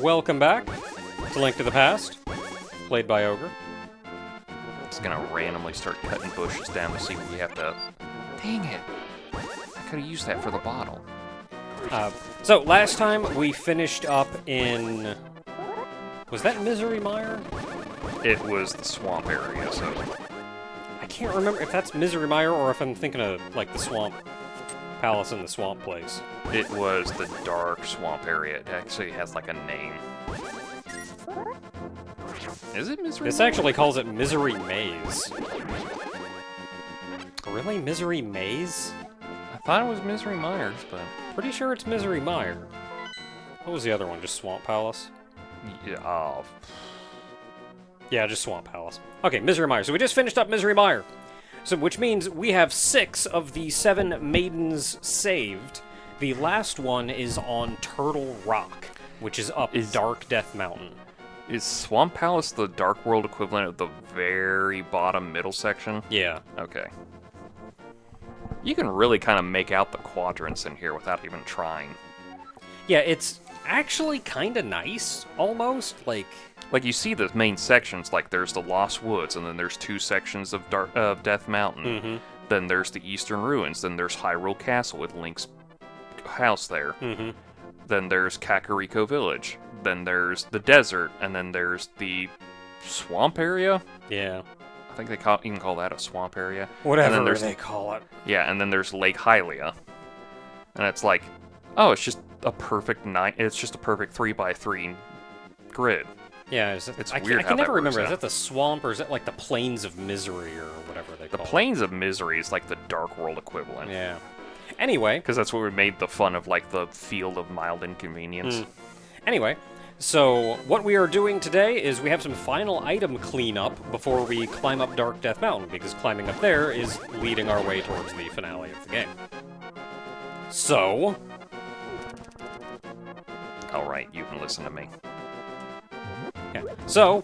Welcome back to Link to the Past, played by Ogre. It's gonna randomly start cutting bushes down to see what we have to... Dang it! I could've used that for the bottle. So, last time we finished up in... Was that Misery Mire? It was the swamp area, so... I can't remember if that's Misery Mire or if I'm thinking of, like, the Swamp Palace in the Swamp Place. It was the dark swamp area. It actually has, like, a name. Is it Misery This Mire? actually calls it Misery Maze. Really? Misery Maze? I thought it was Misery Mires, but... Pretty sure it's Misery Mire. What was the other one? Just Swamp Palace? Yeah, oh... Yeah, just Swamp Palace. Okay, Misery Mire. So we just finished up Misery Mire. So, which means we have 6 of the 7 maidens saved. The last one is on Turtle Rock, which is up Dark Death Mountain. Is Swamp Palace the Dark World equivalent of the very bottom middle section? Yeah. Okay. You can really kind of make out the quadrants in here without even trying. Yeah, it's actually kind of nice, almost. Like, you see the main sections, like there's the Lost Woods, and then there's 2 sections of Death Mountain. Mm-hmm. Then there's the Eastern Ruins. Then there's Hyrule Castle with Link's house there. Mm-hmm. Then there's Kakariko Village. Then there's the desert, and then there's the swamp area. Yeah. I think they even call that a swamp area. Whatever they call it. Yeah, and then there's Lake Hylia. And it's like, oh, it's just a perfect it's just a perfect 3x3 grid. Yeah, It's I weird how can that never works remember. Is out. that the swamp or is that like the Plains of Misery or whatever they The call it? Plains of Misery is like the Dark World equivalent. Yeah. Anyway. Because that's where we made the fun of like the Field of Mild Inconvenience. Anyway, so what we are doing today is we have some final item cleanup before we climb up Dark Death Mountain, because climbing up there is leading our way towards the finale of the game. So... Alright, you can listen to me. Yeah. So,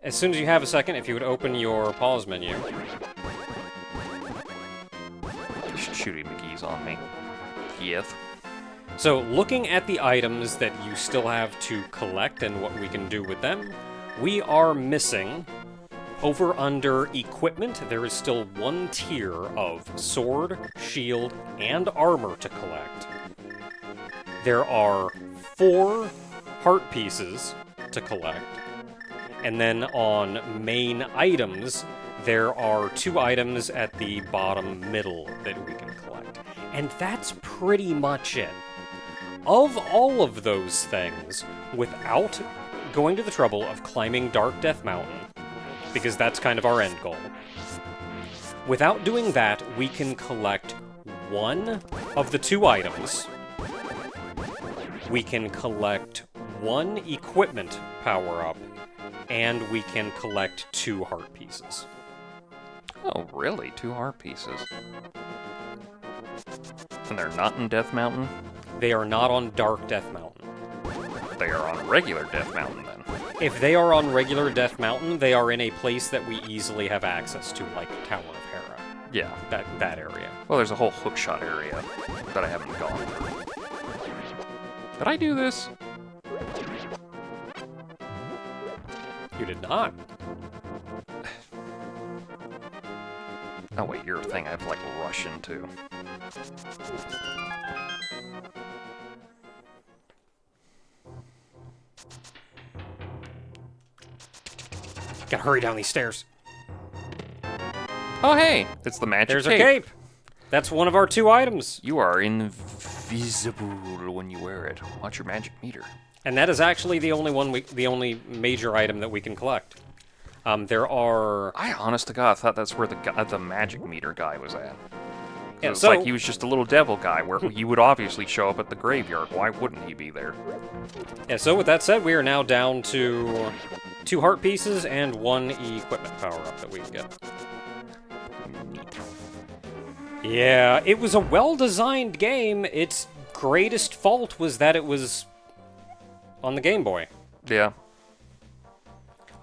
as soon as you have a second, if you would open your pause menu. Shooty McGee's on me. Yes. So, looking at the items that you still have to collect and what we can do with them, we are missing, over under equipment, there is still 1 tier of sword, shield, and armor to collect. There are 4 heart pieces to collect. And then on main items, there are 2 items at the bottom middle that we can collect. And that's pretty much it. Of all of those things, without going to the trouble of climbing Dark Death Mountain, because that's kind of our end goal, without doing that, we can collect 1 of the 2 items. We can collect 1 equipment power-up, and we can collect 2 heart pieces. Oh, really? 2 heart pieces. And they're not in Death Mountain? They are not on Dark Death Mountain. They are on regular Death Mountain, then. If they are on regular Death Mountain, they are in a place that we easily have access to, like Tower of Hera. Yeah. That area. Well, there's a whole hookshot area that I haven't gone through. Did I do this? You did not. Oh wait, your thing I have to like rush into. Gotta hurry down these stairs. Oh hey, it's the magic There's cape. our cape. That's one of our 2 items. You are invisible when you wear it. Watch your magic meter. And that is actually the only major item that we can collect. There are... I, honest to God, thought that's where the magic meter guy was at. Yeah, It's so- like he was just a little devil guy, where he would obviously show up at the graveyard. Why wouldn't he be there? Yeah, so with that said, we are now down to 2 heart pieces and 1 equipment power-up that we can get. Yeah, it was a well-designed game. Its greatest fault was that it was on the Game Boy. Yeah.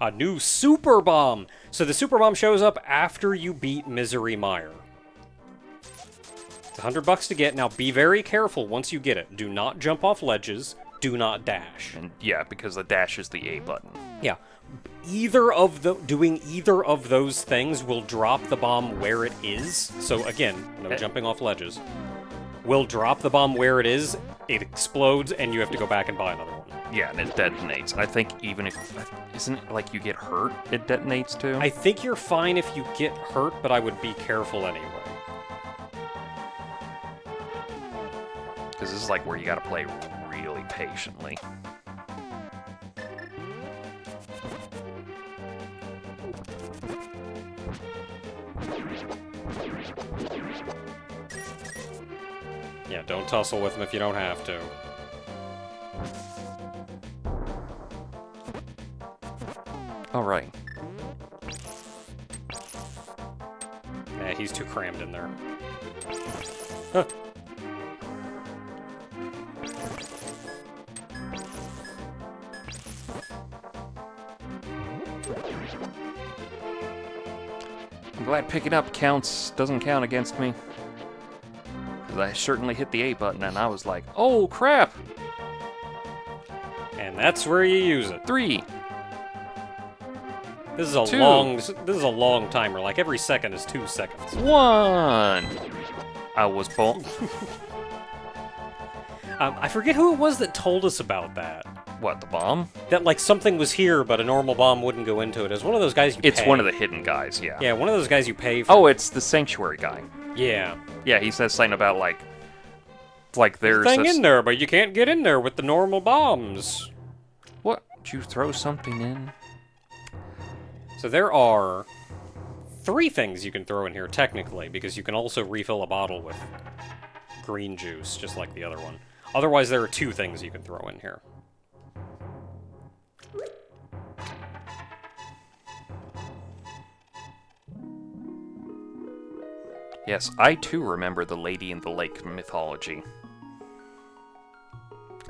A new Super Bomb! So the Super Bomb shows up after you beat Misery Mire. It's $100 to get. Now, be very careful once you get it. Do not jump off ledges. do not dash. And yeah, because the dash is the A button. Yeah. Doing either of those things will drop the bomb where it is. So again, no jumping off ledges. Will drop the bomb where it is, it explodes, and you have to go back and buy another one. Yeah, and it detonates. I think even if... Isn't it like you get hurt, it detonates too? I think you're fine if you get hurt, but I would be careful anyway. Because this is like where you gotta play really patiently. Yeah, don't tussle with them if you don't have to. Alright. Yeah, he's too crammed in there. Huh. I'm glad picking up doesn't count against me. Because I certainly hit the A button and I was like, oh crap! And that's where you use it. 3. This is a 2. this is a long timer. Like every second is 2 seconds. 1. I was born. I forget who it was that told us about that. What, the bomb? That like something was here, but a normal bomb wouldn't go into it. It was one of those guys you It's pay. one of the hidden guys, yeah. Yeah, one of those guys you pay for. Oh, it's the sanctuary guy. Yeah. Yeah, he says something about like there's Thing a in there, but you can't get in there with the normal bombs. What? Did you throw something in? So there are 3 things you can throw in here, technically, because you can also refill a bottle with green juice, just like the other one. Otherwise, there are 2 things you can throw in here. Yes, I too remember the Lady in the Lake mythology.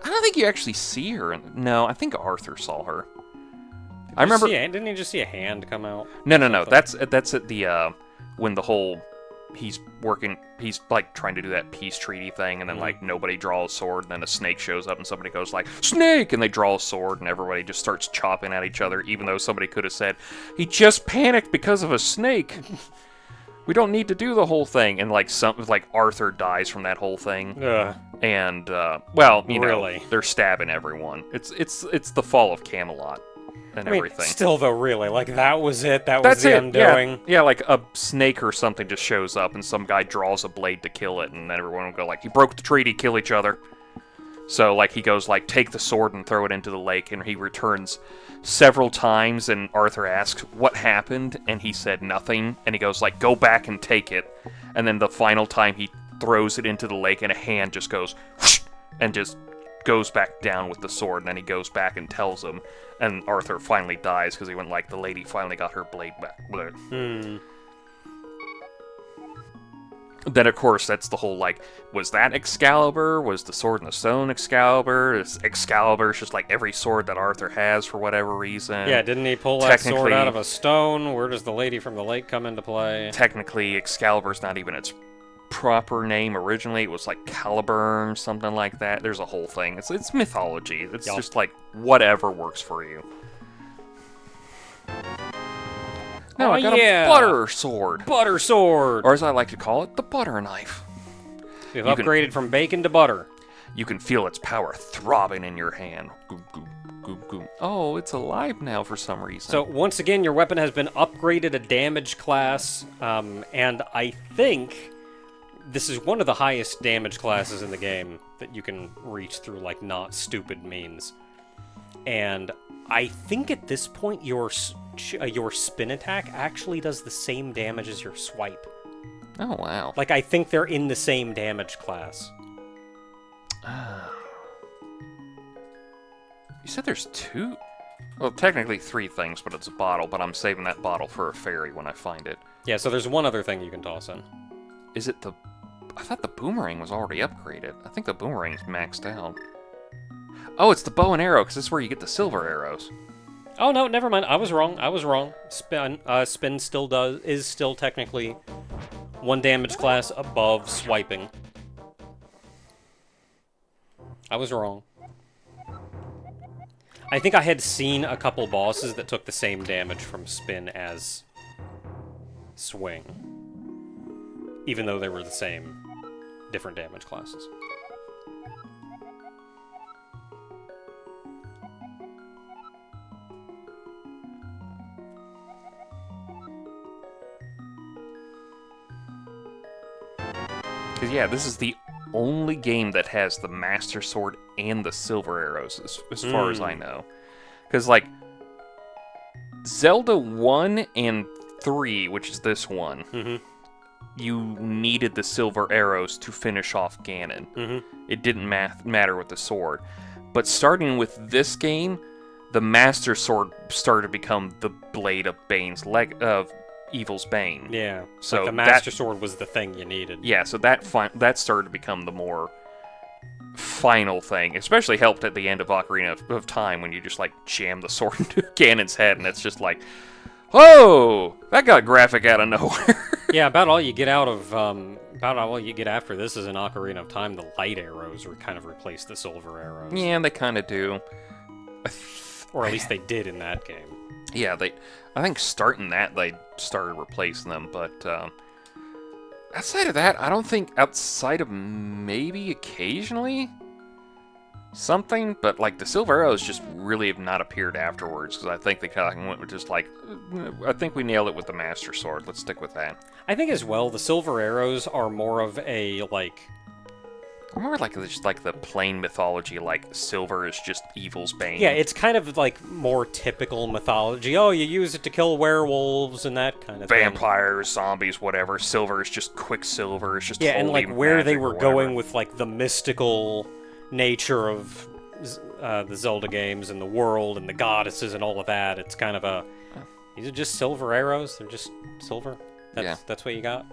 I don't think you actually see her. No, I think Arthur saw her. I remember. Didn't you just see a hand come out? No. That's at the when the whole he's like trying to do that peace treaty thing, and then like nobody draws a sword, and then a snake shows up, and somebody goes like snake, and they draw a sword, and everybody just starts chopping at each other, even though somebody could have said he just panicked because of a snake. We don't need to do the whole thing, and like Arthur dies from that whole thing. And well, you know, they're stabbing everyone. It's the fall of Camelot and everything. Still though, really, like that was it. That's the undoing. Yeah, like a snake or something just shows up, and some guy draws a blade to kill it, and then everyone will go like, he broke the treaty, kill each other. So like he goes like, take the sword and throw it into the lake, and he returns several times, and Arthur asks what happened, and he said nothing, and he goes like, go back and take it, and then the final time he throws it into the lake, and a hand just goes whoosh, and just goes back down with the sword, and then he goes back and tells him, and Arthur finally dies because he went like, the lady finally got her blade back. Then, of course, that's the whole, like, was that Excalibur? Was the Sword in the Stone Excalibur? Is Excalibur just, like, every sword that Arthur has for whatever reason? Yeah, didn't he pull that sword out of a stone? Where does the lady from the lake come into play? Technically, Excalibur's not even its proper name originally. It was, like, Caliburn, something like that. There's a whole thing. It's mythology. It's just, like, whatever works for you. Now I got a butter sword. Butter sword! Or as I like to call it, the butter knife. We've upgraded from bacon to butter. You can feel its power throbbing in your hand. Goop, goop, goop, goop. Oh, it's alive now for some reason. So once again, your weapon has been upgraded a damage class, and I think this is one of the highest damage classes in the game that you can reach through, like, not stupid means. And I think at this point, your spin attack actually does the same damage as your swipe. Oh, wow. Like, I think they're in the same damage class. You said there's 2? Well, technically 3 things, but it's a bottle, but I'm saving that bottle for a fairy when I find it. Yeah, so there's one other thing you can toss in. Is it the... I thought the boomerang was already upgraded. I think the boomerang's maxed out. Oh, it's the bow and arrow, because this is where you get the silver arrows. Oh, no, never mind. I was wrong. Spin is still technically 1 damage class above swiping. I was wrong. I think I had seen a couple bosses that took the same damage from spin as swing, even though they were the same, different damage classes. Because, yeah, this is the only game that has the Master Sword and the Silver Arrows, as far as I know. Because, like, Zelda 1 and 3, which is this one, you needed the Silver Arrows to finish off Ganon. It didn't matter with the sword. But starting with this game, the Master Sword started to become the blade of Evil's Bane. Yeah, so like the Master Sword was the thing you needed. Yeah, so that started to become the more final thing. Especially helped at the end of Ocarina of Time when you just like jam the sword into Ganon's head, and it's just like, oh, that got graphic out of nowhere. Yeah, about all you get out of about all you get after this is in Ocarina of Time. The light arrows kind of replace the silver arrows. Yeah, they kind of do. Or at least they did in that game. Yeah, I think starting that, they started replacing them, but outside of that, I don't think outside of maybe occasionally something, but like the Silver Arrows just really have not appeared afterwards, because I think they kind of went with just like, I think we nailed it with the Master Sword, let's stick with that. I think as well, the Silver Arrows are more of a, like... More like just like the plain mythology, like silver is just evil's bane. Yeah, it's kind of like more typical mythology. Oh, you use it to kill werewolves and that kind of vampires, zombies, whatever. Silver is just quicksilver. It's just yeah, and like where they were going going with like the mystical nature of the Zelda games and the world and the goddesses and all of that. It's kind of a these are just silver arrows. They're just silver. That's what you got.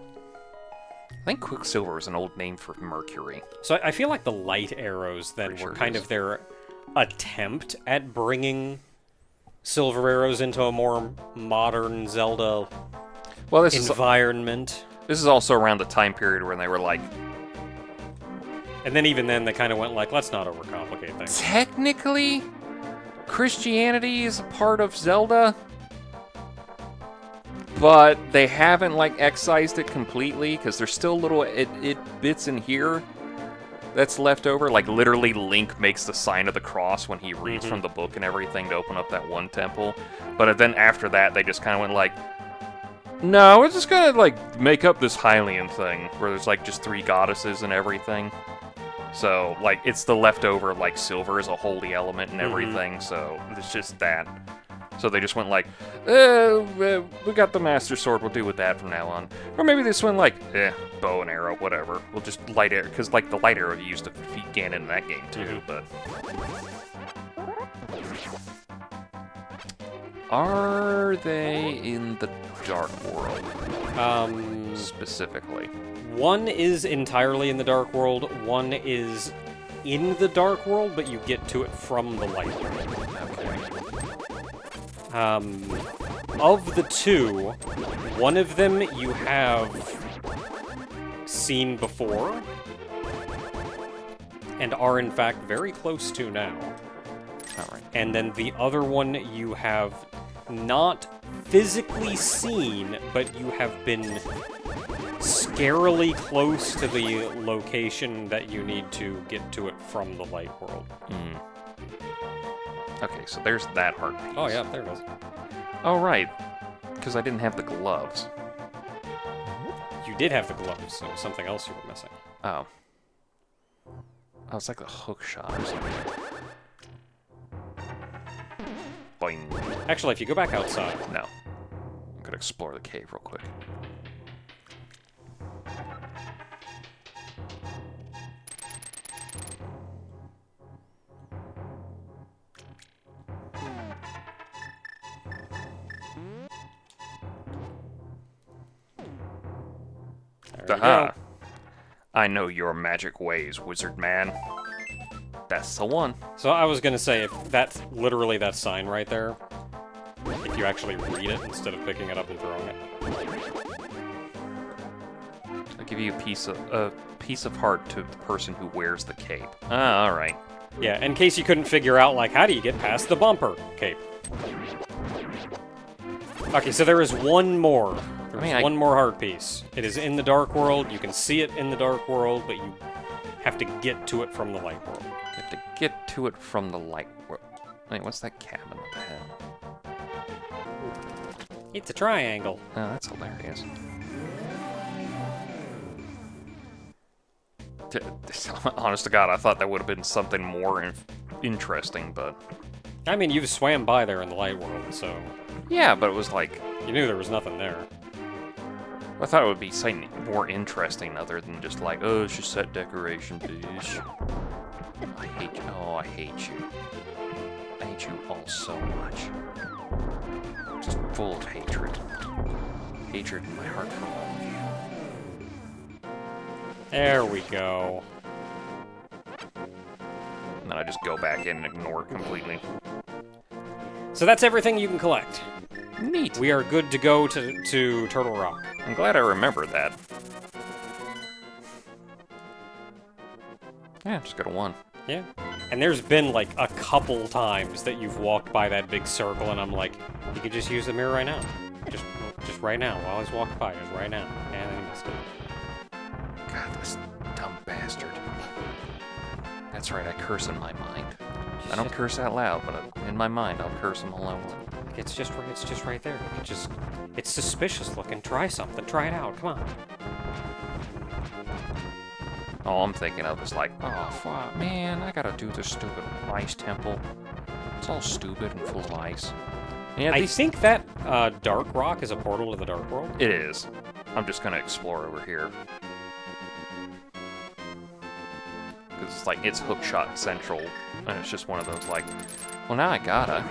I think Quicksilver is an old name for Mercury. So I feel like the light arrows then were kind of their attempt at bringing silver arrows into a more modern Zelda environment. This is also around the time period when they were like... And then even then they kind of went like, let's not overcomplicate things. Technically, Christianity is a part of Zelda, but they haven't like excised it completely, because there's still little bits in here that's left over. Like literally Link makes the sign of the cross when he reads from the book and everything to open up that one temple. But then after that they just kind of went like, no, we're just gonna like make up this Hylian thing where there's like just 3 goddesses and everything. So like it's the leftover like silver is a holy element and everything, so it's just that. So they just went like, we got the Master Sword, we'll do with that from now on. Or maybe they just went like, bow and arrow, whatever. We'll just light arrow, because like the light arrow you used to defeat Ganon in that game too, but... Are they in the Dark World? Specifically. One is entirely in the Dark World, one is in the Dark World, but you get to it from the Light World. Okay. Of the 2, one of them you have seen before, and are in fact very close to now. Alright. And then the other one you have not physically seen, but you have been scarily close to the location that you need to get to it from the Light World. Okay, so there's that heart piece. Oh yeah, there it is. Oh, right. Because I didn't have the gloves. You did have the gloves, so something else you were missing. Oh. Oh, it's like a hook shot or something. Boing. Actually, if you go back outside... No. I'm gonna explore the cave real quick. Aha! I know your magic ways, wizard man. That's the one. So I was gonna say, if that's literally that sign right there, if you actually read it instead of picking it up and throwing it. I'll give you a piece of heart to the person who wears the cape. Ah, alright. Yeah, in case you couldn't figure out, like, how do you get past the bumper cape? Okay, so there is one more. There's one more heart piece. It is in the Dark World. You can see it in the Dark World, but you have to get to it from the Light World. You have to get to it from the Light World. Wait, what's that cabin? What the hell? It's a triangle. Oh, that's hilarious. Honest to God, I thought that would have been something more interesting, but... I mean, you've swam by there in the Light World, so... Yeah, but it was like... You knew there was nothing there. I thought it would be something more interesting other than just like, oh, it's just set decoration piece. I hate you. Oh, I hate you. I hate you all so much. I'm just full of hatred. Hatred in my heart for all of you. There we go. And then I just go back in and ignore it completely. So that's everything you can collect. Neat. We are good to go to Turtle Rock. I'm glad I remembered that. Yeah, just go to 1. Yeah. And there's been like a couple times that you've walked by that big circle and I'm like, you could just use the mirror right now. Just right now, while he's walking by, just right now. And then he missed it. God, this dumb bastard. That's right, I curse in my mind. I don't curse out loud, but in my mind, I'll curse him all I want. It's just right there. It's suspicious looking. Try something. Try it out. Come on. All I'm thinking of is like, oh, fuck, man, I gotta do this stupid ice temple. It's all stupid and full of ice. Yeah, I think that Dark Rock is a portal to the Dark World. It is. I'm just gonna explore over here. Because it's like, it's hookshot central, and it's just one of those like, well, now I gotta.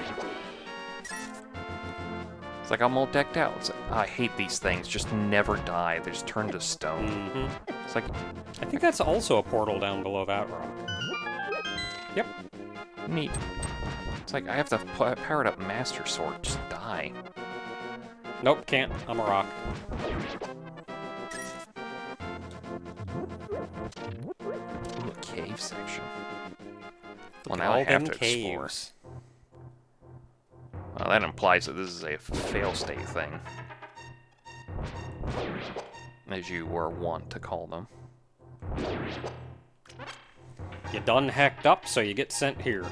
It's like I'm all decked out. It's like, oh, I hate these things. Just never die. They just turn to stone. Mm-hmm. It's like... I think that's also a portal down below that rock. Yep. Neat. It's like I have to power up Master Sword. Just die. Nope, can't. I'm a rock. Ooh, a cave section. Well, now I have to explore. Well, that implies that this is a fail-state thing. As you were wont to call them. You done hacked up, so you get sent here.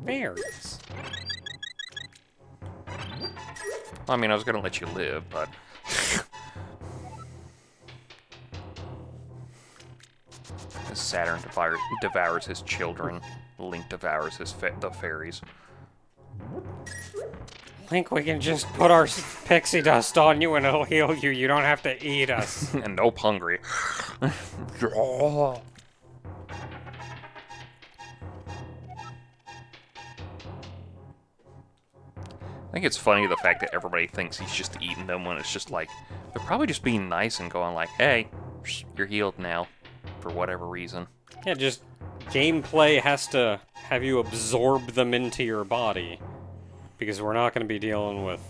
Berries. I mean, I was gonna let you live, but... Saturn devours his children. Link devours the fairies. Link, we can just put our pixie dust on you and it'll heal you. You don't have to eat us. And nope, hungry. I think it's funny the fact that everybody thinks he's just eating them when it's just like, they're probably just being nice and going like, hey, you're healed now, for whatever reason. Yeah, just gameplay has to have you absorb them into your body, because we're not going to be dealing with...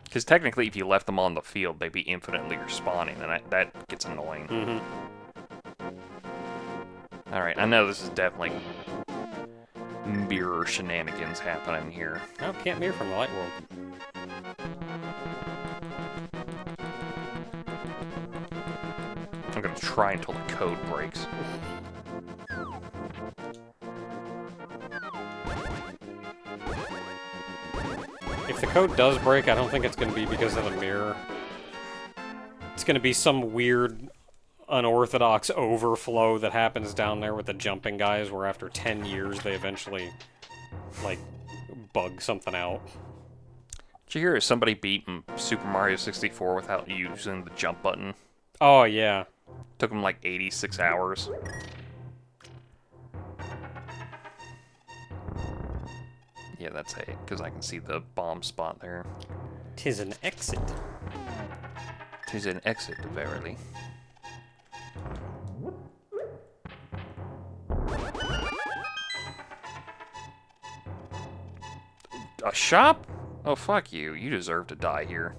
Because technically, if you left them on the field, they'd be infinitely respawning, and that gets annoying. Mm-hmm. Alright, I know this is definitely mirror shenanigans happening here. Oh, can't mirror from the Light World. I'm gonna try until the code breaks. If the code does break, I don't think it's going to be because of the mirror. It's going to be some weird, unorthodox overflow that happens down there with the jumping guys, where after 10 years they eventually, like, bug something out. Did you hear somebody beat Super Mario 64 without using the jump button? Oh, yeah. Took them like 86 hours. Yeah, that's it, because I can see the bomb spot there. 'Tis an exit. 'Tis an exit, verily. A shop? Oh, fuck you. You deserve to die here.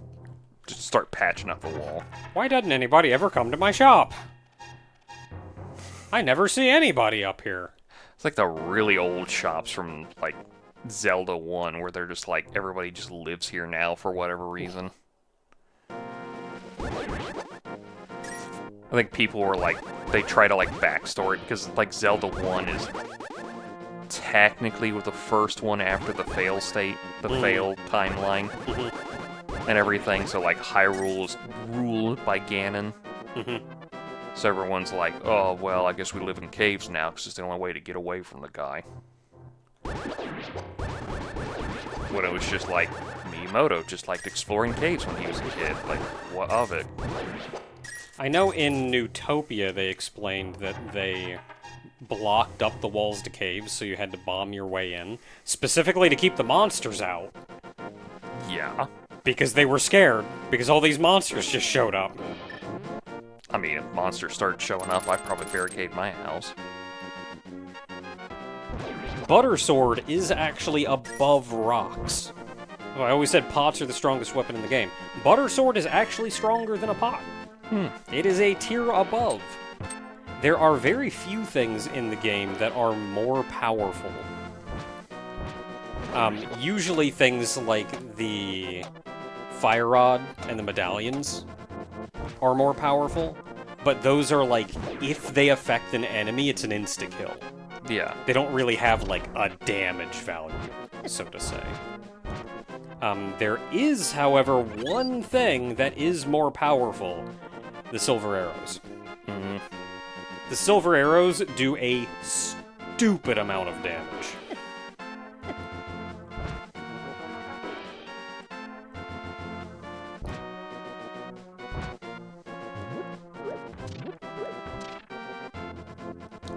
Just start patching up the wall. Why doesn't anybody ever come to my shop? I never see anybody up here. It's like the really old shops from, like, Zelda 1, where they're just like, everybody just lives here now for whatever reason. I think people were like, they try to, like, backstory, because, like, Zelda 1 is technically the first one after the fail state, the fail timeline, and everything, so, like, Hyrule is ruled by Ganon. So everyone's like, oh, well, I guess we live in caves now, because it's the only way to get away from the guy. When it was just like, Miyamoto just liked exploring caves when he was a kid. Like, what of it? I know in Newtopia they explained that they blocked up the walls to caves, so you had to bomb your way in, specifically to keep the monsters out. Yeah. Because they were scared, because all these monsters just showed up. I mean, if monsters started showing up, I'd probably barricade my house. Butter Sword is actually above rocks. Well, I always said pots are the strongest weapon in the game. Butter Sword is actually stronger than a pot. It is a tier above. There are very few things in the game that are more powerful. Usually things like the Fire Rod and the medallions are more powerful, but those are like, if they affect an enemy, it's an insta-kill. Yeah. They don't really have, like, a damage value, so to say. There is, however, one thing that is more powerful. The silver arrows. The silver arrows do a stupid amount of damage.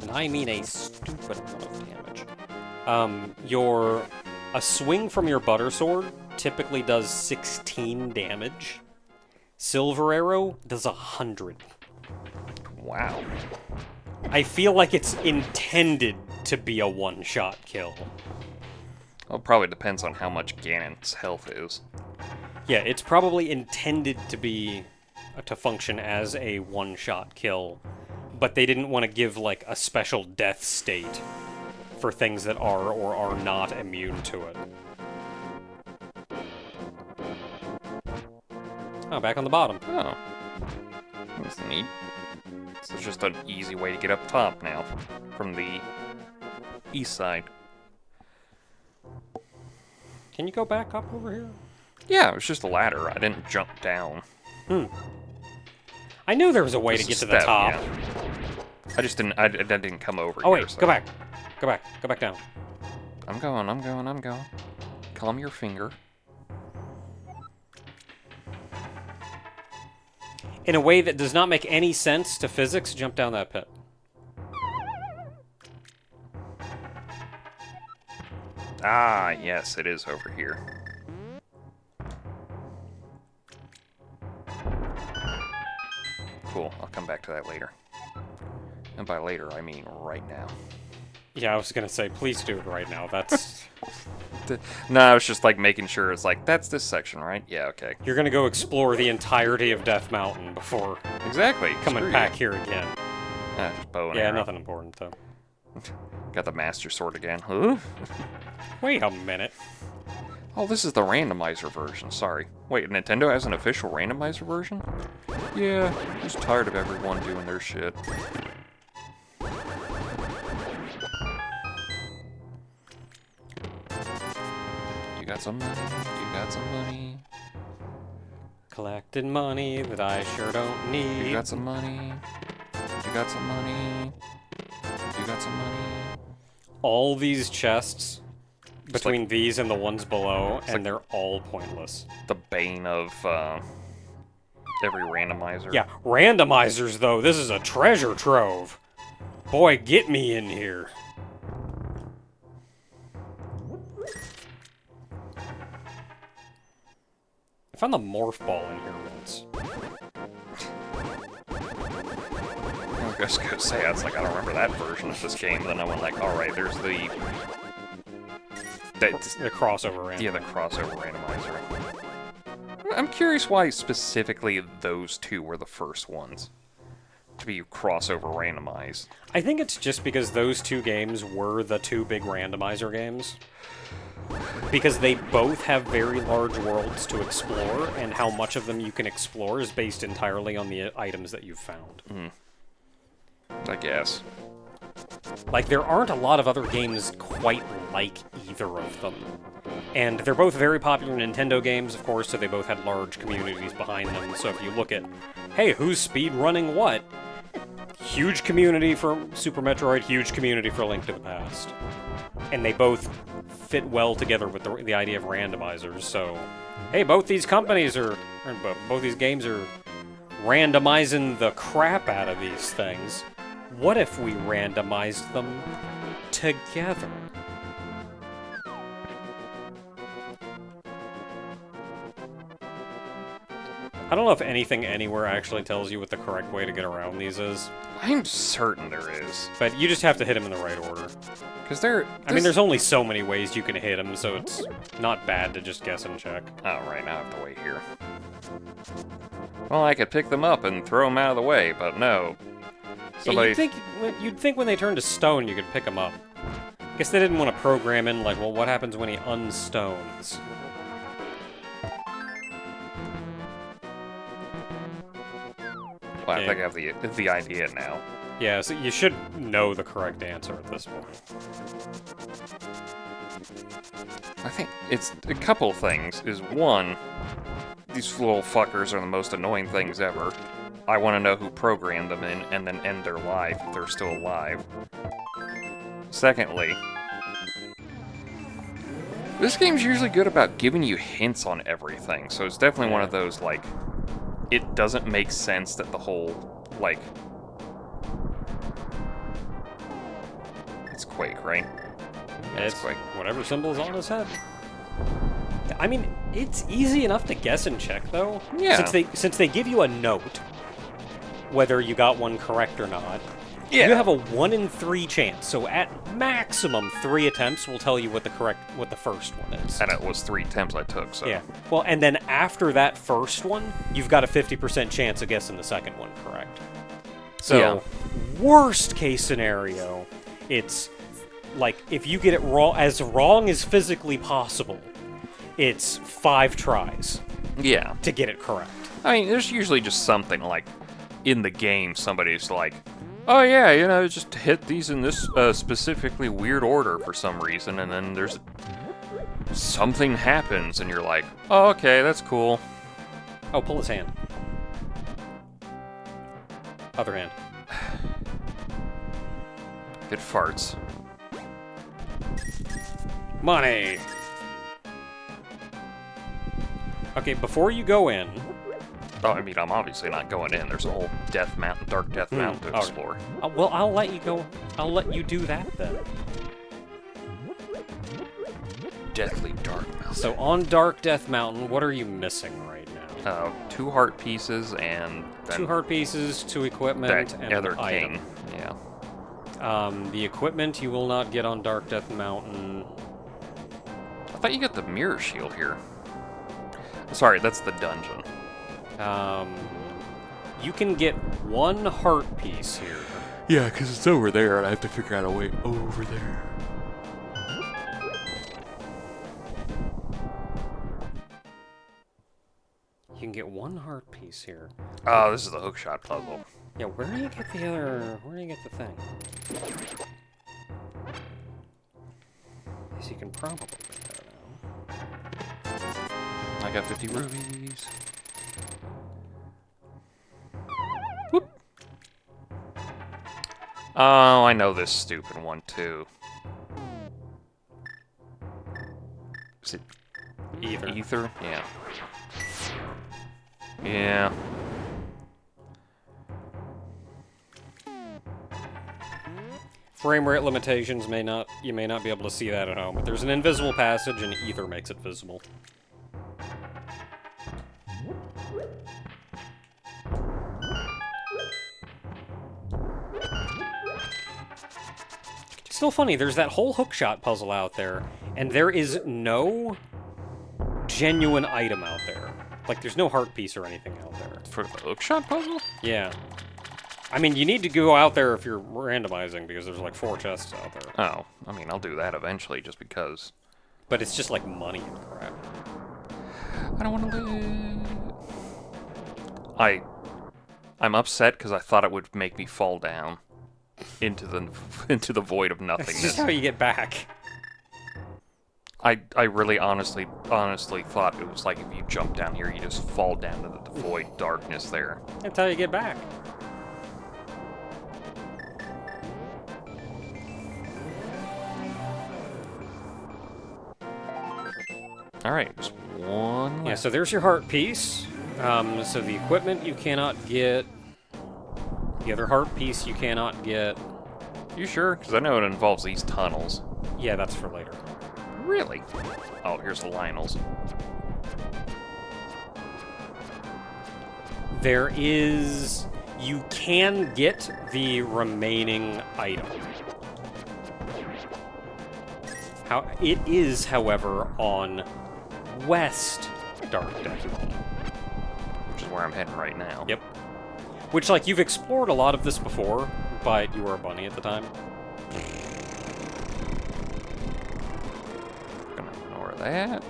And I mean a stupid amount of damage. A swing from your butter sword typically does 16 damage. Silver arrow does 100. Wow. I feel like it's intended to be a one-shot kill. Well, it probably depends on how much Ganon's health is. Yeah, it's probably intended to be to function as a one-shot kill, but they didn't want to give like a special death state for things that are or are not immune to it. Oh, back on the bottom. Oh. That's neat. So it's just an easy way to get up top now, from the east side. Can you go back up over here? Yeah, it was just a ladder. I didn't jump down. I knew there was a way to get to the top. Yeah. I just didn't. I didn't come over. Oh here, wait, so. go back. Go back. Go back down. I'm going. Calm your finger. In a way that does not make any sense to physics, jump down that pit. Ah, yes, it is over here. Cool, I'll come back to that later. And by later, I mean right now. Yeah, I was gonna say, please do it right now. That's... No, I was just like making sure it's like, that's this section, right? Yeah, okay. You're gonna go explore the entirety of Death Mountain before Exactly. coming back here again. Just bow and Yeah, arrow. nothing important, though. Got the Master Sword again. Huh? Wait a minute. Oh, this is the randomizer version, sorry. Wait, Nintendo has an official randomizer version? Yeah, I'm just tired of everyone doing their shit. You got some money? You got some money? Collecting money that I sure don't need. You got some money? You got some money? You got some money? All these chests, between like, these and the ones below, and like they're all pointless. The bane of every randomizer. Yeah, randomizers, though, this is a treasure trove. Boy, get me in here. I found the morph ball in here once. I was gonna say, I was like, I don't remember that version of this game. Then I went like, alright, there's The crossover randomizer. Yeah, the crossover randomizer. I'm curious why specifically those two were the first ones to be crossover randomized. I think it's just because those two games were the two big randomizer games. Because they both have very large worlds to explore, and how much of them you can explore is based entirely on the items that you've found. I guess. Like, there aren't a lot of other games quite like either of them. And they're both very popular Nintendo games, of course, so they both had large communities behind them. So if you look at, hey, who's speedrunning what? Huge community for Super Metroid, huge community for Link to the Past. And they both fit well together with the idea of randomizers, so... Hey, both these companies are... both these games are randomizing the crap out of these things. What if we randomized them together? I don't know if anything anywhere actually tells you what the correct way to get around these is. I'm certain there is. But you just have to hit them in the right order. Because I mean, there's only so many ways you can hit them, so it's not bad to just guess and check. Oh, right, now I have to wait here. Well, I could pick them up and throw them out of the way, but no. Somebody... Yeah, you'd think when they turn to stone, you could pick them up. Guess they didn't want to program in, like, well, what happens when he unstones? Well, I think I have the idea now. Yeah, so you should know the correct answer at this point. I think it's a couple things. Is one, these little fuckers are the most annoying things ever. I want to know who programmed them in and then end their life if they're still alive. Secondly, this game's usually good about giving you hints on everything, so it's definitely one of those, like, it doesn't make sense that the whole, like... It's Quake, right? Yeah, it's Quake. Whatever symbol's on his head. I mean, it's easy enough to guess and check, though. Yeah. Since they give you a note, whether you got one correct or not. Yeah. You have a 1 in 3 chance, so at maximum 3 attempts will tell you what the first one is. And it was 3 attempts I took, so... Yeah. Well, and then after that first one, you've got a 50% chance of guessing the second one correct. So, yeah. Worst case scenario, it's like, if you get it wrong as physically possible, it's 5 tries. Yeah. To get it correct. I mean, there's usually just something like, in the game, somebody's like, oh yeah, you know, just hit these in this specifically weird order for some reason, and then there's something happens, and you're like, oh, okay, that's cool. Oh, pull his hand. Other hand. It farts. Money! Okay, before you go in... Oh, I mean, I'm obviously not going in. There's a whole Dark Death Mountain to explore. Well, I'll let you go. I'll let you do that, then. Deathly Dark Mountain. So, on Dark Death Mountain, what are you missing right now? 2 heart pieces and... Then 2 heart pieces, 2 equipment, and other an item. king. Yeah. The equipment you will not get on Dark Death Mountain. I thought you got the mirror shield here. Sorry, that's the dungeon. You can get 1 heart piece here. Yeah, because it's over there, and I have to figure out a way over there. You can get 1 heart piece here. Oh, this is the hookshot puzzle. Yeah, where do you get the other... Where do you get the thing? Yes, you can probably get that now. I got 50 rubies. Oh, I know this stupid one, too. Is it Ether? Ether? Yeah. Yeah. Frame rate limitations you may not be able to see that at home, but there's an invisible passage and Ether makes it visible. Still funny, there's that whole hookshot puzzle out there, and there is no genuine item out there. Like, there's no heart piece or anything out there. For the hookshot puzzle? Yeah. I mean, you need to go out there if you're randomizing, because there's like 4 chests out there. Oh, I mean, I'll do that eventually, just because. But it's just like money and crap. I don't want to live. I'm upset because I thought it would make me fall down into the void of That's nothingness. just how you get back. I really honestly thought it was like if you jump down here, you just fall down into the void darkness there. That's how you get back. Alright, just one left. Yeah, so there's your heart piece. So the equipment you cannot get. The other heart piece you cannot get. You sure? Because I know it involves these tunnels. Yeah, that's for later. Really? Oh, here's the Lionels. There is... You can get the remaining item. It is, however, on West Dark Desert. Which is where I'm heading right now. Yep. Which, like, you've explored a lot of this before, but you were a bunny at the time. Gonna ignore that.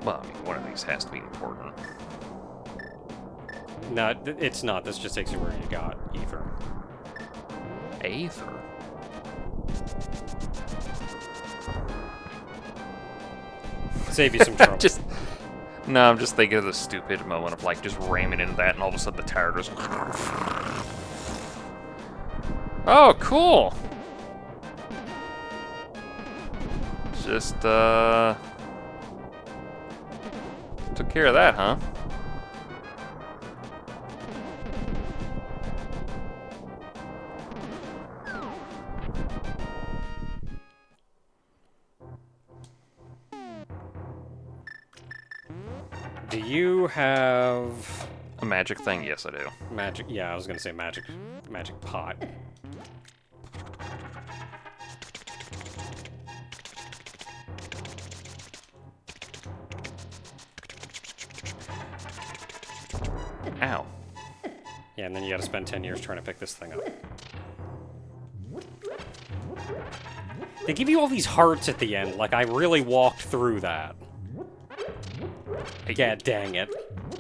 Well, I mean, one of these has to be important. No, it's not. This just takes you where you got Ether. Aether? Save you some trouble. No, I'm just thinking of the stupid moment of, like, just ramming into that, and all of a sudden the tower goes... Oh, cool! Just, took care of that, huh? Do you have A magic thing? Yes, I do. magic? Yeah, I was gonna say magic pot. Ow. Yeah, and then you gotta spend 10 years trying to pick this thing up. They give you all these hearts at the end, like I really walked through that. Yeah, dang it.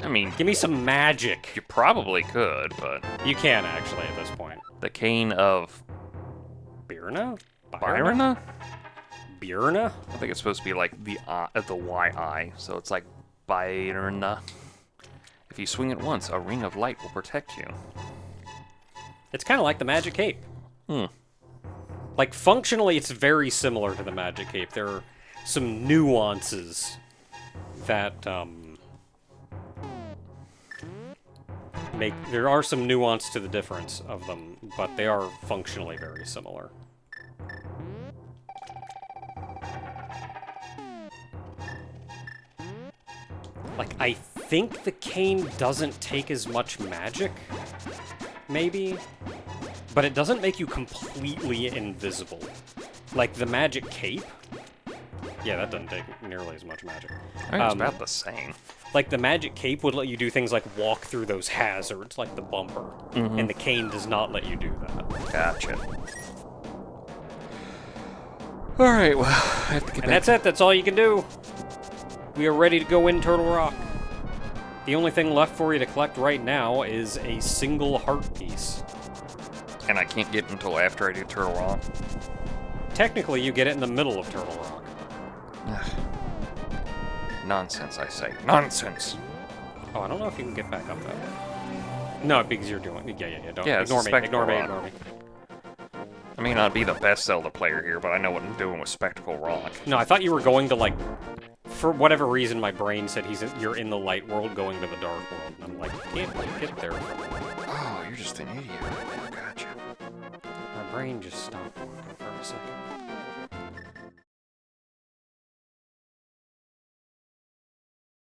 I mean, Give me some magic. you probably could, but You can, actually, at this point. the cane of Birna? Byrna? Birna? I think it's supposed to be like the YI, so it's like Byrna. If you swing it once, a ring of light will protect you. It's kind of like the magic cape. Hmm. Like, functionally, it's very similar to the magic cape. There are some nuances that, there are some nuance to the difference of them, but they are functionally very similar. Like, I think the cane doesn't take as much magic, maybe, but it doesn't make you completely invisible. Like, the magic cape, yeah, that doesn't take nearly as much magic. I think it's about the same. Like, the magic cape would let you do things like walk through those hazards, like the bumper. And the cane does not let you do that. Gotcha. Alright, well, I have to get And that's it, that's all you can do. We are ready to go in Turtle Rock. The only thing left for you to collect right now is a single heart piece. And I can't get it until after I do Turtle Rock. Technically, you get it in the middle of Turtle Rock. Nonsense, I say. Nonsense! Oh, I don't know if you can get back up that way. No, because you're doing... Yeah, don't... Yeah, it's ignore a me, spectacle ignore me, rock. ignore me. I may not be the best Zelda player here, but I know what I'm doing with Spectacle Rock. No, I thought you were going to, like... For whatever reason, my brain said you're in the light world going to the dark world. And I'm like, can't quite get there. Oh, you're just an idiot. Gotcha. My brain just stopped working for a second.